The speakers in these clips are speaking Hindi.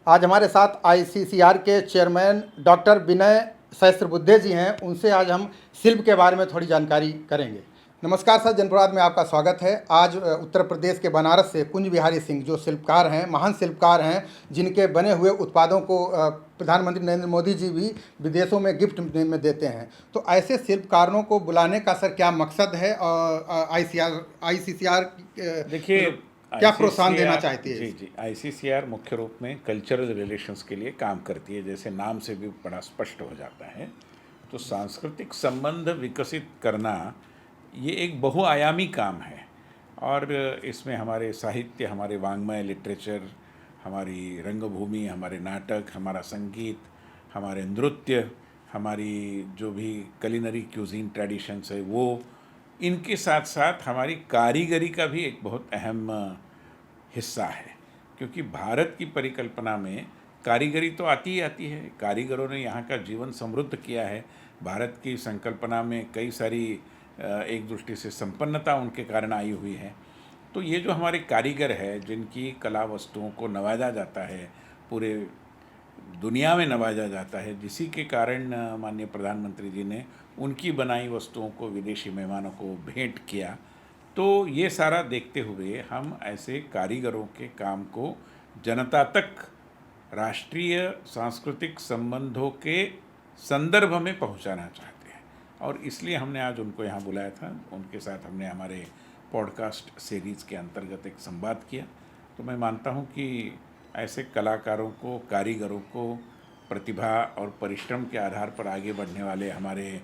आज हमारे साथ आईसीसीआर के चेयरमैन डॉक्टर विनय सहस्त्रबुद्धे जी हैं। उनसे आज हम शिल्प के बारे में थोड़ी जानकारी करेंगे। नमस्कार सर, जनप्रवाद में आपका स्वागत है। आज उत्तर प्रदेश के बनारस से कुंज बिहारी सिंह जो शिल्पकार हैं, महान शिल्पकार हैं, जिनके बने हुए उत्पादों को प्रधानमंत्री नरेंद्र मोदी जी भी विदेशों में गिफ्ट में देते हैं। तो ऐसे शिल्पकारों को बुलाने का सर क्या मकसद है और आईसीसीआर देखिए, क्या प्रोत्साहन देना चाहती है? जी, आईसीसीआर मुख्य रूप में कल्चरल रिलेशंस के लिए काम करती है। जैसे नाम से भी बड़ा स्पष्ट हो जाता है, तो सांस्कृतिक संबंध विकसित करना ये एक बहुआयामी काम है। और इसमें हमारे साहित्य, हमारे वाङ्मय, लिटरेचर, हमारी रंगभूमि, हमारे नाटक, हमारा संगीत, हमारे नृत्य, हमारी जो भी कुलिनरी क्यूजीन ट्रेडिशंस है वो, इनके साथ साथ हमारी कारीगरी का भी एक बहुत अहम हिस्सा है। क्योंकि भारत की परिकल्पना में कारीगरी तो आती ही आती है। कारीगरों ने यहाँ का जीवन समृद्ध किया है। भारत की संकल्पना में कई सारी एक दृष्टि से संपन्नता उनके कारण आई हुई है। तो ये जो हमारे कारीगर है, जिनकी कला वस्तुओं को नवाजा जाता है, पूरे दुनिया में नवाजा जाता है, जिसी के कारण माननीय प्रधानमंत्री जी ने उनकी बनाई वस्तुओं को विदेशी मेहमानों को भेंट किया। तो ये सारा देखते हुए हम ऐसे कारीगरों के काम को जनता तक राष्ट्रीय सांस्कृतिक संबंधों के संदर्भ में पहुंचाना चाहते हैं, और इसलिए हमने आज उनको यहाँ बुलाया था। उनके साथ हमने हमारे पॉडकास्ट सीरीज़ के अंतर्गत एक संवाद किया। तो मैं मानता हूँ कि ऐसे कलाकारों को, कारीगरों को प्रतिभा और परिश्रम के आधार पर आगे बढ़ने वाले हमारे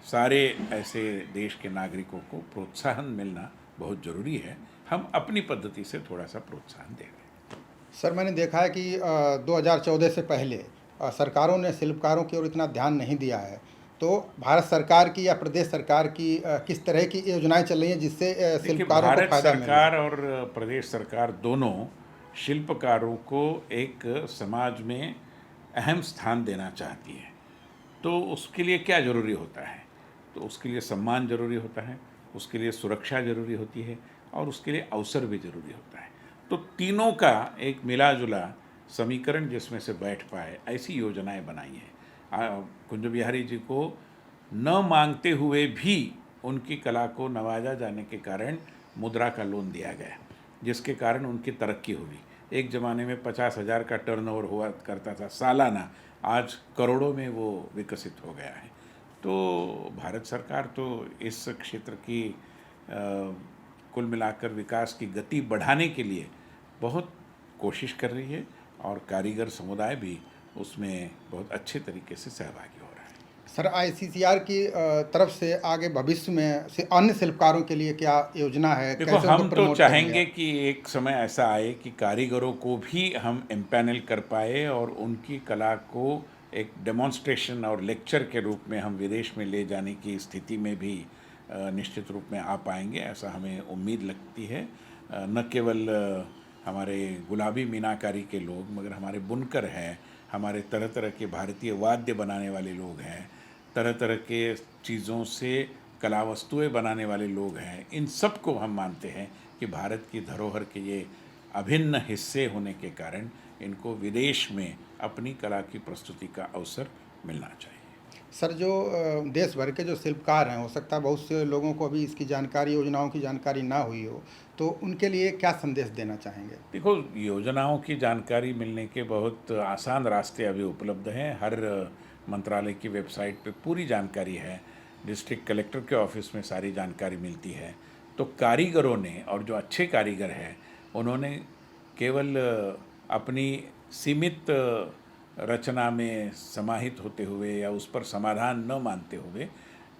सारे ऐसे देश के नागरिकों को प्रोत्साहन मिलना बहुत ज़रूरी है। हम अपनी पद्धति से थोड़ा सा प्रोत्साहन दे रहे हैं। सर, मैंने देखा है कि 2014 से पहले सरकारों ने शिल्पकारों की ओर इतना ध्यान नहीं दिया है। तो भारत सरकार की या प्रदेश सरकार की किस तरह की योजनाएं चल रही हैं जिससे शिल्पकारों को फायदा मिले? भारत सरकार और प्रदेश सरकार दोनों शिल्पकारों को एक समाज में अहम स्थान देना चाहती है। तो उसके लिए क्या ज़रूरी होता है? तो उसके लिए सम्मान ज़रूरी होता है, उसके लिए सुरक्षा ज़रूरी होती है, और उसके लिए अवसर भी ज़रूरी होता है। तो तीनों का एक मिला जुला समीकरण जिसमें से बैठ पाए, ऐसी योजनाएं बनाई हैं। कुंज बिहारी जी को न मांगते हुए भी उनकी कला को नवाजा जाने के कारण मुद्रा का लोन दिया गया, जिसके कारण उनकी तरक्की हुई। एक ज़माने में 50,000 का टर्नओवर हुआ करता था सालाना, आज करोड़ों में वो विकसित हो गया है। तो भारत सरकार तो इस क्षेत्र की कुल मिलाकर विकास की गति बढ़ाने के लिए बहुत कोशिश कर रही है, और कारीगर समुदाय भी उसमें बहुत अच्छे तरीके से सहभागी हो रहा है। सर, आईसीसीआर की तरफ से आगे भविष्य में से अन्य शिल्पकारों के लिए क्या योजना है? देखो, कैसे हम उनको तो प्रमोट चाहेंगे करेंगे? कि एक समय ऐसा आए कि कारीगरों को भी हम एम्पैनल कर पाए और उनकी कला को एक डेमोन्स्ट्रेशन और लेक्चर के रूप में हम विदेश में ले जाने की स्थिति में भी निश्चित रूप में आ पाएंगे, ऐसा हमें उम्मीद लगती है। न केवल हमारे गुलाबी मीनाकारी के लोग, मगर हमारे बुनकर हैं, हमारे तरह तरह के भारतीय वाद्य बनाने वाले लोग हैं, तरह तरह के चीज़ों से कला वस्तुएँ बनाने वाले लोग हैं। इन सब को हम मानते हैं कि भारत की धरोहर के ये अभिन्न हिस्से होने के कारण इनको विदेश में अपनी कला की प्रस्तुति का अवसर मिलना चाहिए। सर, जो देश भर के जो शिल्पकार हैं, हो सकता है बहुत से लोगों को अभी इसकी जानकारी, योजनाओं की जानकारी ना हुई हो, तो उनके लिए क्या संदेश देना चाहेंगे? देखो, योजनाओं की जानकारी मिलने के बहुत आसान रास्ते अभी उपलब्ध हैं। हर मंत्रालय की वेबसाइट पे पूरी जानकारी है। डिस्ट्रिक्ट कलेक्टर के ऑफिस में सारी जानकारी मिलती है। तो कारीगरों ने, और जो अच्छे कारीगर हैं, उन्होंने केवल अपनी सीमित रचना में समाहित होते हुए या उस पर समाधान न मानते हुए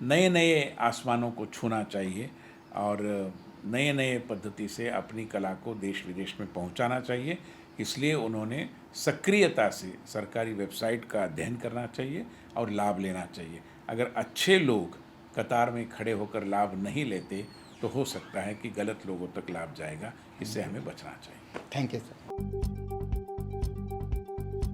नए नए आसमानों को छूना चाहिए, और नए नए पद्धति से अपनी कला को देश विदेश में पहुंचाना चाहिए। इसलिए उन्होंने सक्रियता से सरकारी वेबसाइट का अध्ययन करना चाहिए और लाभ लेना चाहिए। अगर अच्छे लोग कतार में खड़े होकर लाभ नहीं लेते तो हो सकता है कि गलत लोगों तक लाभ जाएगा। इससे हमें बचना चाहिए। Thank you sir.